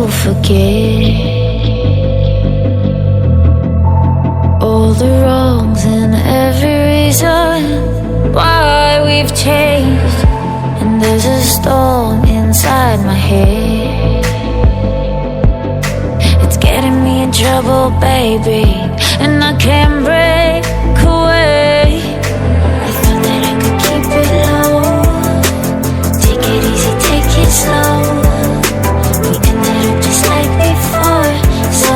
forget all the wrongs and every reason why we've changed. And there's a storm inside my head, it's getting me in trouble, baby, and I can't break away. I thought that I could keep it low, take it easy, take it slow. We ended up just like before, so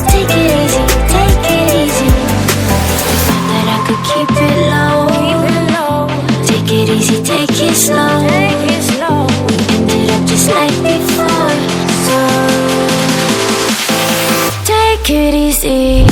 take it easy, take it easy. I thought that I could keep it low, take it easy, take it slow. We ended up just like before, so take it easy.